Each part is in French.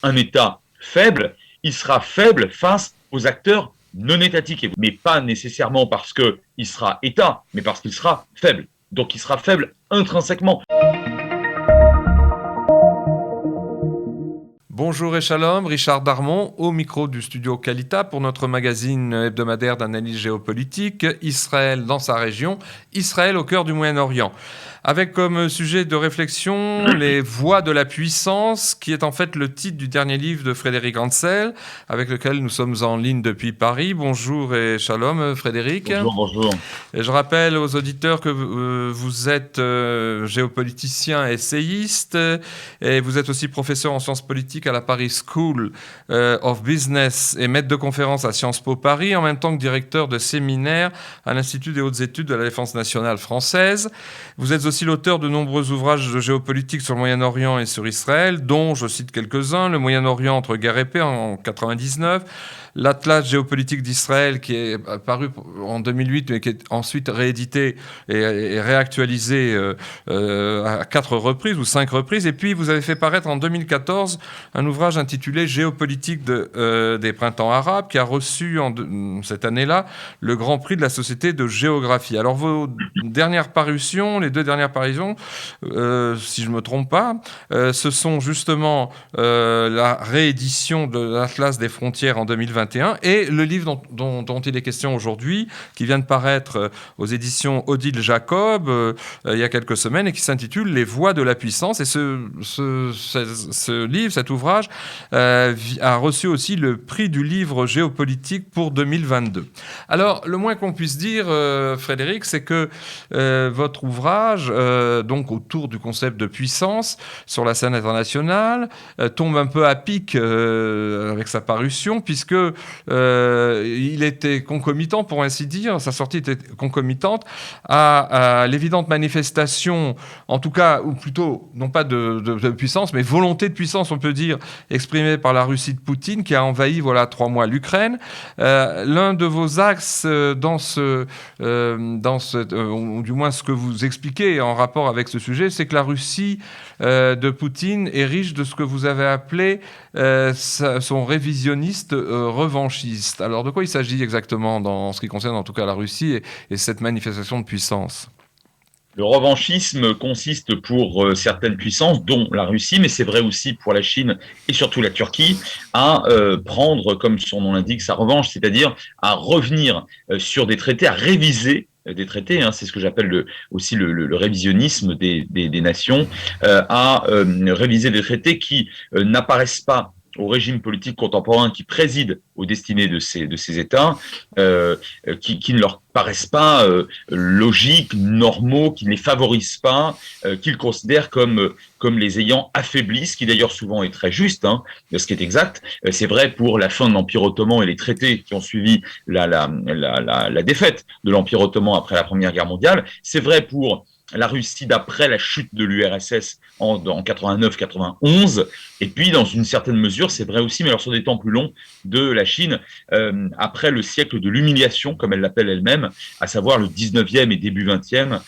un État faible, il sera faible face aux acteurs non étatiques, mais pas nécessairement parce qu'il sera État, mais parce qu'il sera faible. Donc il sera faible intrinsèquement. Bonjour et shalom, Richard Darmon au micro du studio Kalita pour notre magazine hebdomadaire d'analyse géopolitique, Israël dans sa région, Israël au cœur du Moyen-Orient. Avec comme sujet de réflexion les voies de la puissance, qui est en fait le titre du dernier livre de Frédéric Ansel, avec lequel nous sommes en ligne depuis Paris. Bonjour et shalom Frédéric. Bonjour. Et je rappelle aux auditeurs que vous êtes géopoliticien et essayiste, et vous êtes aussi professeur en sciences politiques à la Paris School of Business et maître de conférence à Sciences Po Paris, en même temps que directeur de séminaire à l'Institut des hautes études de la défense nationale française. Vous êtes aussi l'auteur de nombreux ouvrages de géopolitique sur le Moyen-Orient et sur Israël, dont, je cite quelques-uns, Le Moyen-Orient entre guerre et paix en 1999, l'Atlas géopolitique d'Israël qui est paru en 2008 mais qui est ensuite réédité et réactualisé à 4 reprises ou 5 reprises. Et puis vous avez fait paraître en 2014 un ouvrage intitulé Géopolitique des printemps arabes qui a reçu cette année-là le Grand Prix de la Société de géographie. Alors vos dernières parutions, les 2 dernières parutions, si je ne me trompe pas, ce sont justement la réédition de l'Atlas des frontières en 2021 et le livre dont il est question aujourd'hui, qui vient de paraître aux éditions Odile Jacob il y a quelques semaines et qui s'intitule Les voies de la puissance. Et ce livre, cet ouvrage, a reçu aussi le prix du livre géopolitique pour 2022. Alors, le moins qu'on puisse dire, Frédéric, c'est que votre ouvrage, donc autour du concept de puissance sur la scène internationale, tombe un peu à pic avec sa parution, puisque il était concomitant, pour ainsi dire, sa sortie était concomitante à l'évidente manifestation, en tout cas, ou plutôt, non pas de puissance, mais volonté de puissance, on peut dire, exprimée par la Russie de Poutine, qui a envahi, voilà, 3 mois l'Ukraine. L'un de vos axes ou du moins ce que vous expliquez en rapport avec ce sujet, c'est que la Russie de Poutine est riche de ce que vous avez appelé son révisionniste revanchiste. Alors de quoi il s'agit exactement dans ce qui concerne en tout cas la Russie et cette manifestation de puissance ? Le revanchisme consiste pour certaines puissances, dont la Russie, mais c'est vrai aussi pour la Chine et surtout la Turquie, à prendre, comme son nom l'indique, sa revanche, c'est-à-dire à revenir sur des traités, à réviser des traités, c'est ce que j'appelle aussi le révisionnisme des nations, à réviser des traités qui n'apparaissent pas au régime politique contemporain qui préside aux destinées de ces États, qui ne leur paraissent pas logiques, normaux, qui ne les favorisent pas, qu'ils considèrent comme les ayant affaiblis, ce qui d'ailleurs souvent est très juste, ce qui est exact. C'est vrai pour la fin de l'Empire ottoman et les traités qui ont suivi la défaite de l'Empire ottoman après la Première Guerre mondiale. C'est vrai pour la Russie d'après la chute de l'URSS en 89-91, et puis dans une certaine mesure, c'est vrai aussi, mais alors sur des temps plus longs, de la Chine après le siècle de l'humiliation, comme elle l'appelle elle-même, à savoir le 19e et début 20e,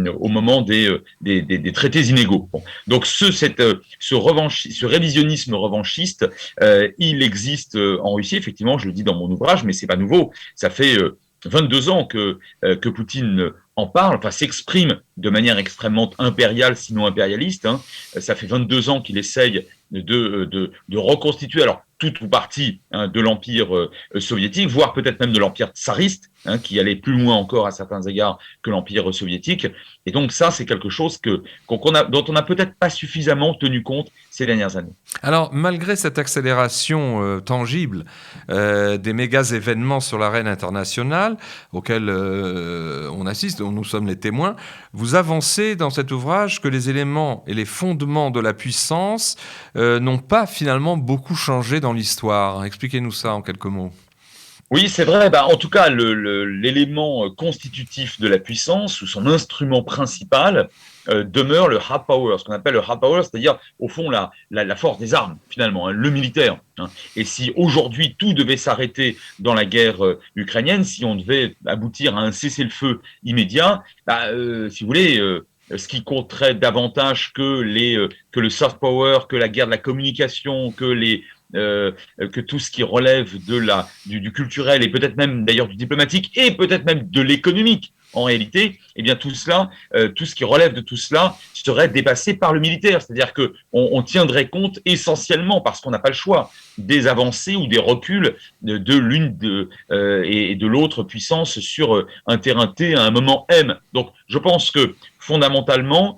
au moment des traités inégaux. Bon. Donc ce révisionnisme revanchiste, il existe en Russie, effectivement, je le dis dans mon ouvrage, mais c'est pas nouveau, ça fait 22 ans que Poutine en parle, enfin s'exprime de manière extrêmement impériale, sinon impérialiste. Ça fait 22 ans qu'il essaye de reconstituer, alors tout ou partie de l'Empire soviétique, voire peut-être même de l'Empire tsariste, qui allait plus loin encore à certains égards que l'Empire soviétique. Et donc ça, c'est quelque chose dont on n'a peut-être pas suffisamment tenu compte ces dernières années. Alors, malgré cette accélération tangible des méga événements sur l'arène internationale, auxquels on assiste, dont nous sommes les témoins, vous avancez dans cet ouvrage que les éléments et les fondements de la puissance n'ont pas finalement beaucoup changé dans l'histoire. Expliquez-nous ça en quelques mots. Oui, c'est vrai. En tout cas, l'élément constitutif de la puissance, ou son instrument principal, demeure le hard power, ce qu'on appelle le hard power, c'est-à-dire, au fond, la force des armes, finalement, le militaire. Et si aujourd'hui tout devait s'arrêter dans la guerre ukrainienne, si on devait aboutir à un cessez-le-feu immédiat, si vous voulez, ce qui compterait davantage que le soft power, que la guerre de la communication, que tout ce qui relève du culturel et peut-être même d'ailleurs du diplomatique et peut-être même de l'économique. En réalité, eh bien tout cela, tout ce qui relève de tout cela serait dépassé par le militaire. C'est-à-dire que on tiendrait compte essentiellement, parce qu'on n'a pas le choix, des avancées ou des reculs de l'une et de l'autre puissance sur un terrain T à un moment M. Donc, je pense que fondamentalement,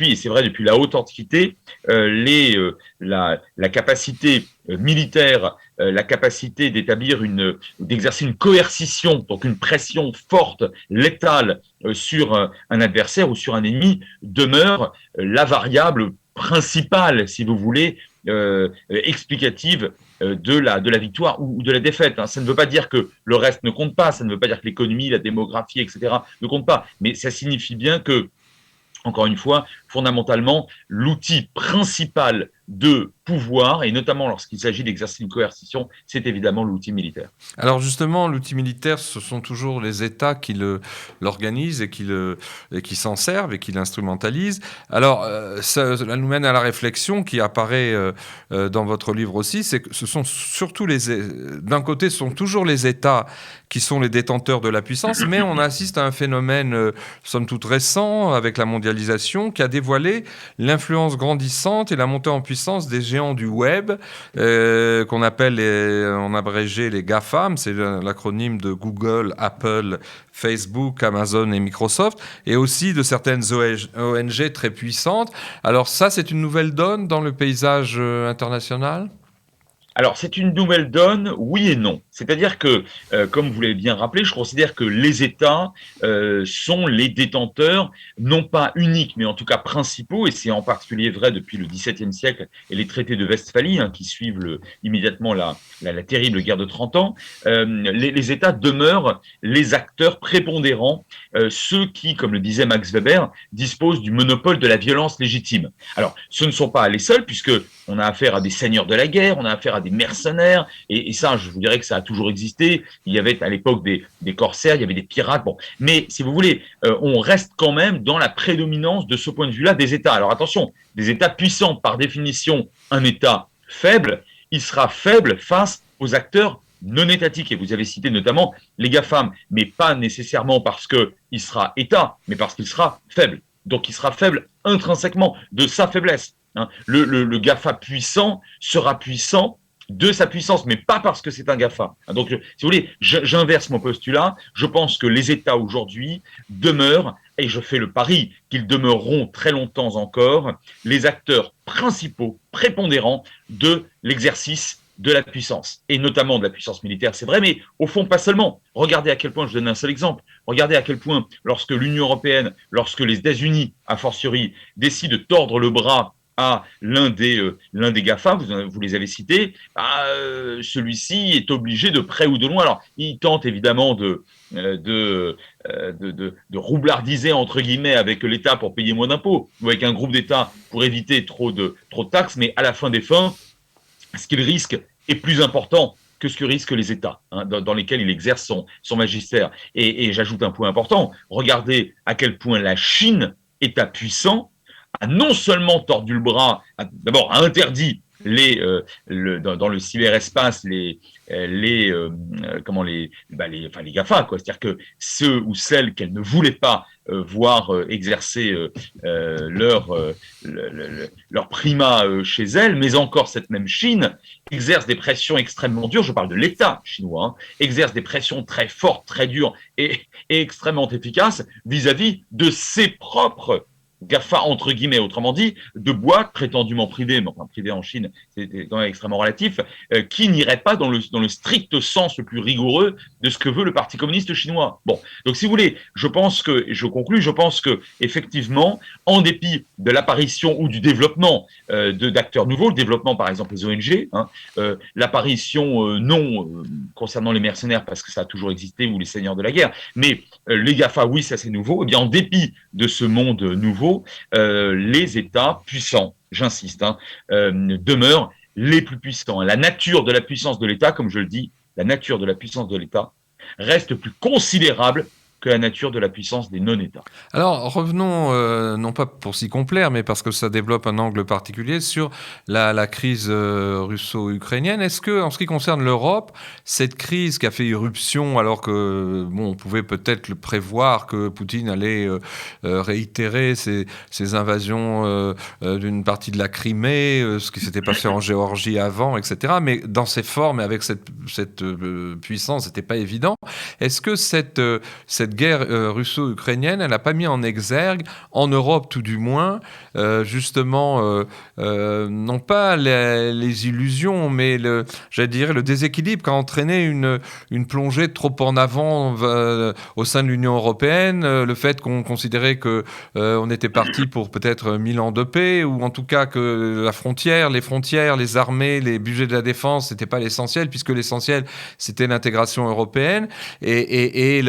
et c'est vrai depuis la haute antiquité, la capacité militaire, la capacité d'exercer une coercition, donc une pression forte, létale sur un adversaire ou sur un ennemi, demeure la variable principale, si vous voulez, explicative de la victoire ou de la défaite. Ça ne veut pas dire que le reste ne compte pas, ça ne veut pas dire que l'économie, la démographie, etc. ne comptent pas, mais ça signifie bien que, encore une fois, fondamentalement, l'outil principal de pouvoir, et notamment lorsqu'il s'agit d'exercer une coercition, c'est évidemment l'outil militaire. Alors justement, l'outil militaire, ce sont toujours les États qui l'organisent et qui s'en servent et qui l'instrumentalisent. Alors, cela nous mène à la réflexion qui apparaît dans votre livre aussi, c'est que ce sont surtout d'un côté, ce sont toujours les États qui sont les détenteurs de la puissance, mais on assiste à un phénomène, somme toute récent, avec la mondialisation, qui a dévoilé l'influence grandissante et la montée en puissance des géants du web, qu'on appelle en abrégé les GAFAM, c'est l'acronyme de Google, Apple, Facebook, Amazon et Microsoft, et aussi de certaines ONG très puissantes. Alors ça, c'est une nouvelle donne dans le paysage international ? Alors, c'est une nouvelle donne, oui et non. C'est-à-dire que, comme vous l'avez bien rappelé, je considère que les États sont les détenteurs, non pas uniques, mais en tout cas principaux, et c'est en particulier vrai depuis le XVIIe siècle et les traités de Westphalie, qui suivent immédiatement la terrible guerre de 30 ans. Les États demeurent les acteurs prépondérants, ceux qui, comme le disait Max Weber, disposent du monopole de la violence légitime. Alors, ce ne sont pas les seuls, puisque on a affaire à des seigneurs de la guerre, on a affaire à des mercenaires, et ça, je vous dirais que ça a toujours existé. Il y avait à l'époque des corsaires, il y avait des pirates, bon. Mais si vous voulez, on reste quand même dans la prédominance de ce point de vue-là des États. Alors attention, des États puissants, par définition, un État faible, il sera faible face aux acteurs non étatiques. Et vous avez cité notamment les GAFAM, mais pas nécessairement parce qu'il sera État, mais parce qu'il sera faible. Donc il sera faible intrinsèquement de sa faiblesse. Le GAFA puissant sera puissant de sa puissance, mais pas parce que c'est un GAFA. Donc, si vous voulez, j'inverse mon postulat. Je pense que les États aujourd'hui demeurent, et je fais le pari qu'ils demeureront très longtemps encore, les acteurs principaux, prépondérants de l'exercice de la puissance, et notamment de la puissance militaire, c'est vrai, mais au fond, pas seulement. Regardez à quel point, je donne un seul exemple, regardez à quel point, lorsque l'Union européenne, lorsque les États-Unis, a fortiori, décident de tordre le bras à l'un des GAFA, vous les avez cités, celui-ci est obligé de près ou de loin. Alors, il tente évidemment de roublardiser, entre guillemets, avec l'État pour payer moins d'impôts, ou avec un groupe d'États pour éviter trop de taxes, mais à la fin des fins, ce qu'il risque est plus important que ce que risquent les États, dans lesquels il exerce son magistère. Et j'ajoute un point important, regardez à quel point la Chine, État puissant, a non seulement tordu le bras, d'abord a interdit dans le cyberespace les GAFA, quoi. C'est-à-dire que ceux ou celles qu'elle ne voulait pas voir exercer leur primat chez elle, mais encore cette même Chine exerce des pressions extrêmement dures, je parle de l'État chinois, exerce des pressions très fortes, très dures et extrêmement efficaces vis-à-vis de ses propres GAFA, entre guillemets, autrement dit, de boîtes prétendument privées, mais enfin privées en Chine, c'est quand même extrêmement relatif, qui n'iraient pas dans le strict sens le plus rigoureux de ce que veut le Parti communiste chinois. Bon, donc si vous voulez, je pense que effectivement, en dépit de l'apparition ou du développement d'acteurs nouveaux, le développement par exemple des ONG, l'apparition concernant les mercenaires parce que ça a toujours existé, ou les seigneurs de la guerre, mais les GAFA, oui, ça c'est nouveau, et bien en dépit de ce monde nouveau, les États puissants, j'insiste, demeurent les plus puissants. La nature de la puissance de l'État, comme je le dis, la nature de la puissance de l'État reste plus considérable que la nature de la puissance des non-États. Alors revenons, non pas pour s'y complaire, mais parce que ça développe un angle particulier sur la crise russo-ukrainienne. Est-ce que, en ce qui concerne l'Europe, cette crise qui a fait irruption, alors que on pouvait peut-être le prévoir que Poutine allait réitérer ses invasions d'une partie de la Crimée, ce qui s'était passé en Géorgie avant, etc. Mais dans ces formes et avec cette puissance, c'était pas évident. Est-ce que cette guerre russo-ukrainienne, elle n'a pas mis en exergue, en Europe tout du moins, justement, non pas les illusions, mais j'allais dire le déséquilibre qui a entraîné une plongée trop en avant au sein de l'Union européenne, le fait qu'on considérait qu'on était parti pour peut-être 1000 ans de paix, ou en tout cas que les frontières, les armées, les budgets de la défense, c'était pas l'essentiel, puisque l'essentiel, c'était l'intégration européenne et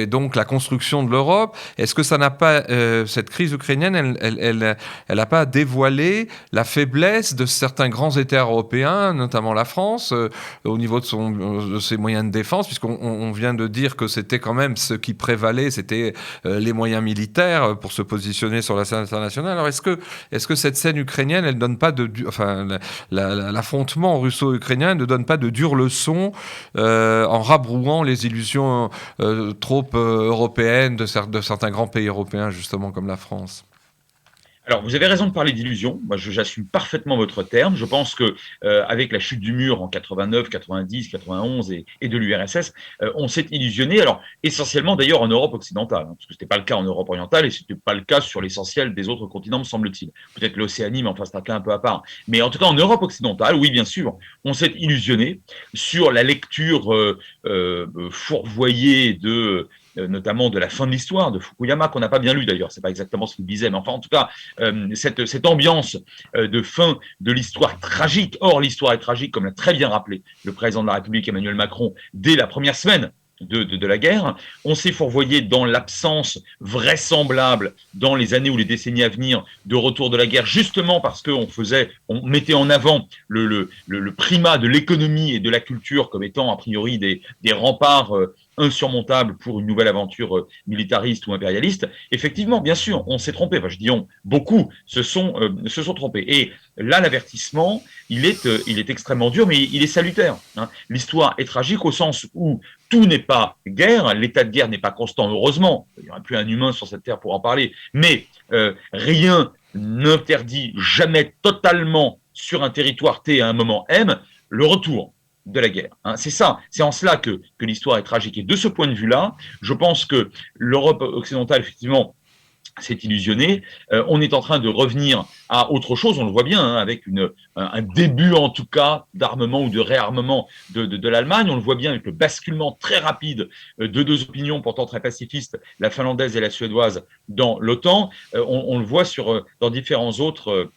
donc la construction de l'Europe. Est-ce que ça n'a pas, cette crise ukrainienne, elle n'a pas dévoilé la faiblesse de certains grands États européens, notamment la France, au niveau de ses moyens de défense, puisqu'on vient de dire que c'était quand même ce qui prévalait, c'était les moyens militaires pour se positionner sur la scène internationale. Alors est-ce que cette scène ukrainienne, elle donne pas l'affrontement russo-ukrainien ne donne pas de dures leçons en rabrouant les illusions trop européennes de certains grands pays européens, justement comme la France? Alors, vous avez raison de parler d'illusion. Moi, j'assume parfaitement votre terme. Je pense que avec la chute du mur en 89, 90, 91 et de l'URSS, on s'est illusionné. Alors, essentiellement d'ailleurs en Europe occidentale, parce que c'était pas le cas en Europe orientale et c'était pas le cas sur l'essentiel des autres continents, me semble-t-il. Peut-être l'Océanie, mais enfin c'est un cas un peu à part. Mais en tout cas en Europe occidentale, oui, bien sûr, on s'est illusionné sur la lecture fourvoyée notamment de la fin de l'histoire de Fukuyama, qu'on n'a pas bien lu d'ailleurs, c'est pas exactement ce qu'il disait, mais enfin en tout cas, cette ambiance de fin de l'histoire tragique. Or, l'histoire est tragique, comme l'a très bien rappelé le président de la République Emmanuel Macron dès la première semaine de la guerre. On s'est fourvoyé dans l'absence vraisemblable, dans les années ou les décennies à venir, de retour de la guerre, justement parce qu'on mettait en avant le primat de l'économie et de la culture comme étant a priori des remparts insurmontables pour une nouvelle aventure militariste ou impérialiste. Effectivement, bien sûr, on s'est trompé. Enfin, je dis on, beaucoup se sont trompés. Et là, l'avertissement, il est extrêmement dur, mais il est salutaire. Hein. L'histoire est tragique au sens où tout n'est pas guerre, l'état de guerre n'est pas constant, heureusement. Il n'y aura plus un humain sur cette terre pour en parler, mais rien n'interdit jamais totalement sur un territoire T à un moment M le retour de la guerre. Hein. C'est ça, c'est en cela que l'histoire est tragique. Et de ce point de vue-là, je pense que l'Europe occidentale, effectivement, s'est illusionné. On est en train de revenir à autre chose, on le voit bien, hein, avec un début en tout cas d'armement ou de réarmement de l'Allemagne. On le voit bien avec le basculement très rapide de deux opinions pourtant très pacifistes, la finlandaise et la suédoise, dans l'OTAN. On le voit sur différents autres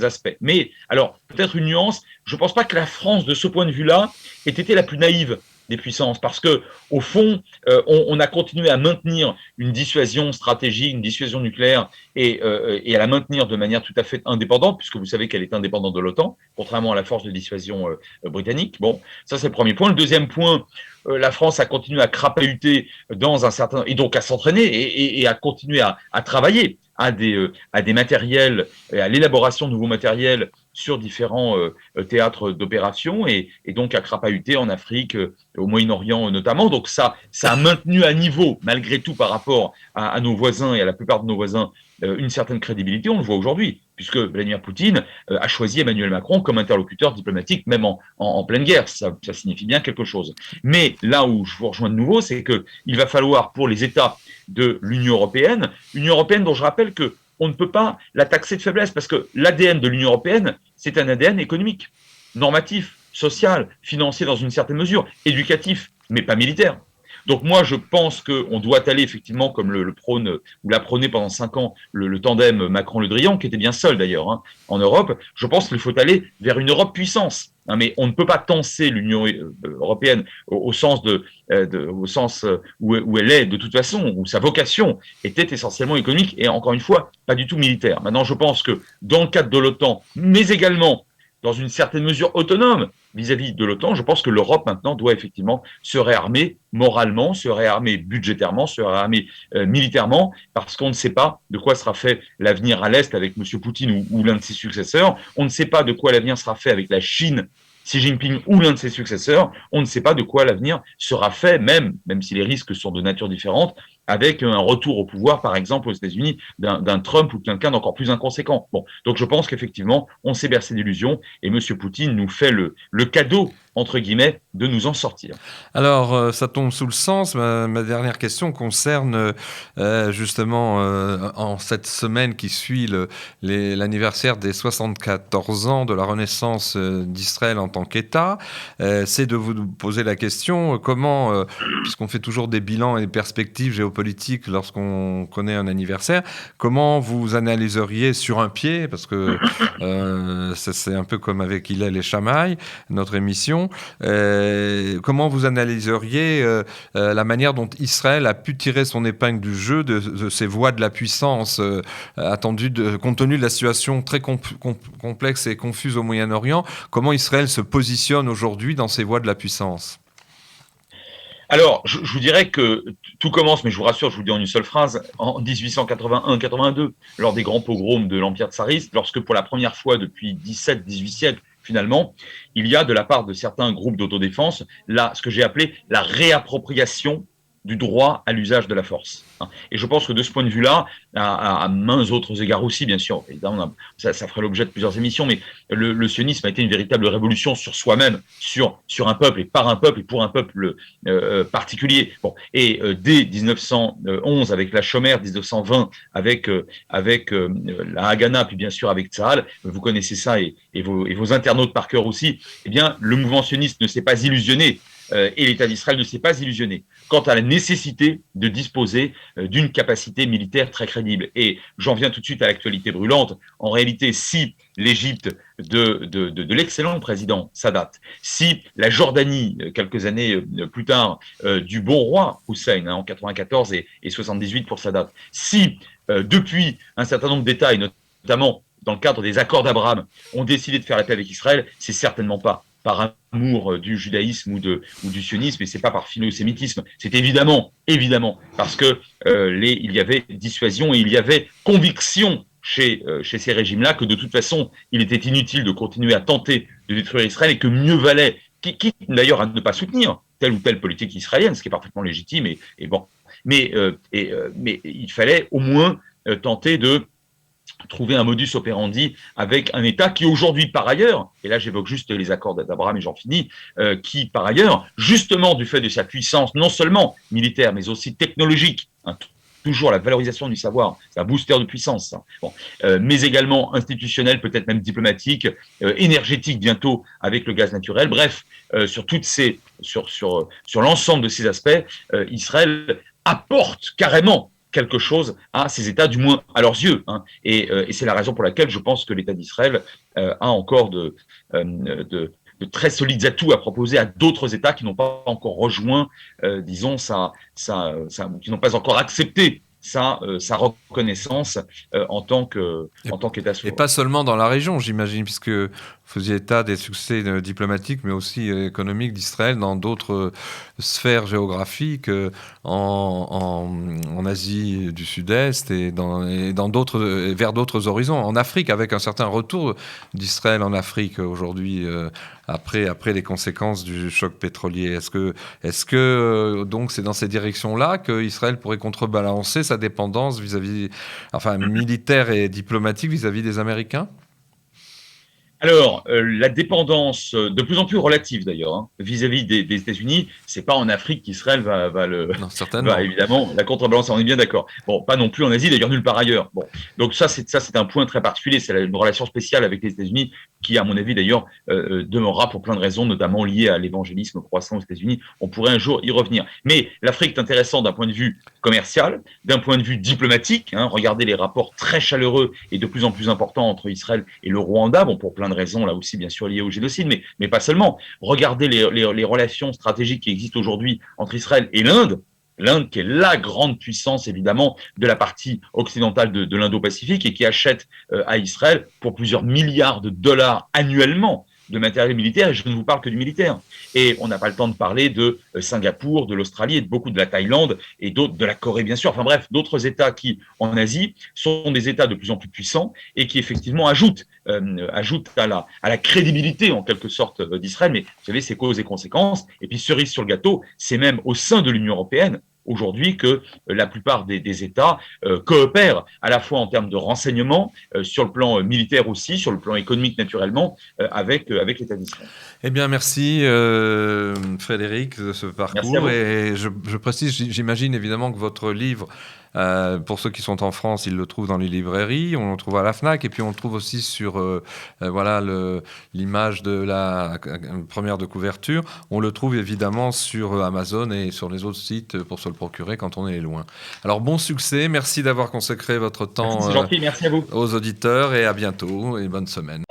aspects. Mais alors, peut-être une nuance, je ne pense pas que la France, de ce point de vue-là, ait été la plus naïve des puissances, parce que au fond, on a continué à maintenir une dissuasion stratégique, une dissuasion nucléaire, et à la maintenir de manière tout à fait indépendante, puisque vous savez qu'elle est indépendante de l'OTAN, contrairement à la force de dissuasion britannique. Bon, ça c'est le premier point. Le deuxième point, la France a continué à crapahuter dans un certain, et donc à s'entraîner et à continuer à travailler à des matériels, à l'élaboration de nouveaux matériels sur différents théâtres d'opération et donc à crapahuter en Afrique, au Moyen-Orient notamment. Donc ça a maintenu à niveau, malgré tout, par rapport à nos voisins et à la plupart de nos voisins, une certaine crédibilité. On le voit aujourd'hui, puisque Vladimir Poutine a choisi Emmanuel Macron comme interlocuteur diplomatique, même en pleine guerre. Ça signifie bien quelque chose. Mais là où je vous rejoins de nouveau, c'est qu'il va falloir, pour les États de l'Union européenne dont je rappelle que on ne peut pas la taxer de faiblesse, parce que l'ADN de l'Union européenne, c'est un ADN économique, normatif, social, financier dans une certaine mesure, éducatif, mais pas militaire. Donc moi, je pense qu'on doit aller effectivement, comme le prône ou l'a prôné pendant 5 ans le tandem Macron-Le Drian, qui était bien seul d'ailleurs hein, en Europe. Je pense qu'il faut aller vers une Europe puissance. Hein, mais on ne peut pas tenser l'Union européenne au sens où elle est de toute façon, où sa vocation était essentiellement économique et encore une fois pas du tout militaire. Maintenant, je pense que dans le cadre de l'OTAN, mais également dans une certaine mesure autonome vis-à-vis de l'OTAN, je pense que l'Europe maintenant doit effectivement se réarmer moralement, se réarmer budgétairement, se réarmer militairement, parce qu'on ne sait pas de quoi sera fait l'avenir à l'Est avec M. Poutine ou l'un de ses successeurs. On ne sait pas de quoi l'avenir sera fait avec la Chine, Xi Jinping ou l'un de ses successeurs. On ne sait pas de quoi l'avenir sera fait, même si les risques sont de nature différente, avec un retour au pouvoir, par exemple, aux États-Unis, d'un Trump ou quelqu'un d'encore plus inconséquent. Bon, donc je pense qu'effectivement, on s'est bercé d'illusions et M. Poutine nous fait le cadeau, entre guillemets, de nous en sortir. Alors, ça tombe sous le sens. Ma dernière question concerne justement en cette semaine qui suit l'anniversaire des 74 ans de la renaissance d'Israël en tant qu'État. C'est de vous poser la question, comment, puisqu'on fait toujours des bilans et des perspectives géopolitiques lorsqu'on connaît un anniversaire, comment vous analyseriez sur un pied, parce que c'est un peu comme avec Hillel et Shammai, notre émission, comment vous analyseriez la manière dont Israël a pu tirer son épingle du jeu de ces voies de la puissance attendues compte tenu de la situation très complexe et confuse au Moyen-Orient? Comment Israël se positionne aujourd'hui dans ces voies de la puissance? Alors, je vous dirais que tout commence, mais je vous rassure, je vous le dis en une seule phrase, en 1881-82, lors des grands pogroms de l'Empire tsariste, lorsque pour la première fois depuis 17-18 siècles, finalement, il y a de la part de certains groupes d'autodéfense ce que j'ai appelé la réappropriation du droit à l'usage de la force. Et je pense que de ce point de vue-là, à maints autres égards aussi, bien sûr, évidemment, ça ferait l'objet de plusieurs émissions, mais le sionisme a été une véritable révolution sur soi-même, sur un peuple, et par un peuple, et pour un peuple particulier. Bon. Et dès 1911, avec la Shomer, 1920, avec la Haganah, puis bien sûr avec Tzahal, vous connaissez ça, et vos internautes par cœur aussi, eh bien, le mouvement sioniste ne s'est pas illusionné, et l'État d'Israël ne s'est pas illusionné quant à la nécessité de disposer d'une capacité militaire très crédible. Et j'en viens tout de suite à l'actualité brûlante. En réalité, si l'Égypte de l'excellent président Sadat, si la Jordanie, quelques années plus tard, du bon roi Hussein, en 94 et 78 pour Sadat, si depuis un certain nombre d'États, et notamment dans le cadre des accords d'Abraham, ont décidé de faire la paix avec Israël, c'est certainement pas par amour du judaïsme ou du sionisme, et c'est pas par philo-sémitisme. C'est évidemment parce que il y avait dissuasion et il y avait conviction chez ces régimes-là que de toute façon, il était inutile de continuer à tenter de détruire Israël et que mieux valait, quitte d'ailleurs à ne pas soutenir telle ou telle politique israélienne, ce qui est parfaitement légitime et bon, mais il fallait au moins tenter de trouver un modus operandi avec un État qui aujourd'hui, par ailleurs, et là j'évoque juste les accords d'Abraham et j'en finis, qui par ailleurs, justement du fait de sa puissance non seulement militaire mais aussi technologique, toujours la valorisation du savoir, c'est un booster de puissance, ça. Bon. Mais également institutionnel, peut-être même diplomatique, énergétique bientôt avec le gaz naturel. Bref, sur l'ensemble de ces aspects, Israël apporte carrément quelque chose à ces États, du moins à leurs yeux. Et c'est la raison pour laquelle je pense que l'État d'Israël a encore de très solides atouts à proposer à d'autres États qui n'ont pas encore rejoint, disons, qui n'ont pas encore accepté sa reconnaissance en tant qu'État souverain. Et pas seulement dans la région, j'imagine, puisque vous faisiez état des succès diplomatiques, mais aussi économiques d'Israël dans d'autres sphères géographiques, en Asie du Sud-Est et vers d'autres horizons. En Afrique, avec un certain retour d'Israël en Afrique aujourd'hui, après les conséquences du choc pétrolier. Est-ce que donc c'est dans ces directions-là qu'Israël pourrait contrebalancer sa dépendance militaire et diplomatique vis-à-vis des Américains? Alors, la dépendance, de plus en plus relative d'ailleurs, vis-à-vis des États-Unis, c'est pas en Afrique qu'Israël va évidemment la contrebalancer, on est bien d'accord. Bon, pas non plus en Asie, d'ailleurs nulle part ailleurs. Bon, donc ça c'est un point très particulier, c'est une relation spéciale avec les États-Unis qui, à mon avis d'ailleurs, demeurera pour plein de raisons, notamment liées à l'évangélisme croissant aux États-Unis. On pourrait un jour y revenir. Mais l'Afrique est intéressante d'un point de vue commercial, d'un point de vue diplomatique. Regardez les rapports très chaleureux et de plus en plus importants entre Israël et le Rwanda, bon, pour plein de raisons, là aussi bien sûr liées au génocide, mais pas seulement. Regardez les relations stratégiques qui existent aujourd'hui entre Israël et l'Inde. l'Inde qui est la grande puissance évidemment de la partie occidentale de l'Indo-Pacifique et qui achète à Israël pour plusieurs milliards de dollars annuellement de matériel militaire, et je ne vous parle que du militaire. Et on n'a pas le temps de parler de Singapour, de l'Australie et de beaucoup de la Thaïlande et d'autres, de la Corée bien sûr, enfin bref, d'autres États qui, en Asie, sont des États de plus en plus puissants et qui effectivement ajoutent à la crédibilité en quelque sorte d'Israël, mais vous savez, c'est causes et conséquences. Et puis cerise sur le gâteau, c'est même au sein de l'Union européenne aujourd'hui que la plupart des États coopèrent à la fois en termes de renseignement, sur le plan militaire aussi, sur le plan économique naturellement, avec l'État d'Israël. Eh bien, merci Frédéric de ce parcours. Et je précise, j'imagine évidemment que votre livre, pour ceux qui sont en France, ils le trouvent dans les librairies, on le trouve à la FNAC, et puis on le trouve aussi sur voilà l'image de la première de couverture. On le trouve évidemment sur Amazon et sur les autres sites pour se le procurer quand on est loin. Alors bon succès, merci d'avoir consacré votre temps c'est gentil, merci à vous. aux auditeurs et à bientôt et bonne semaine.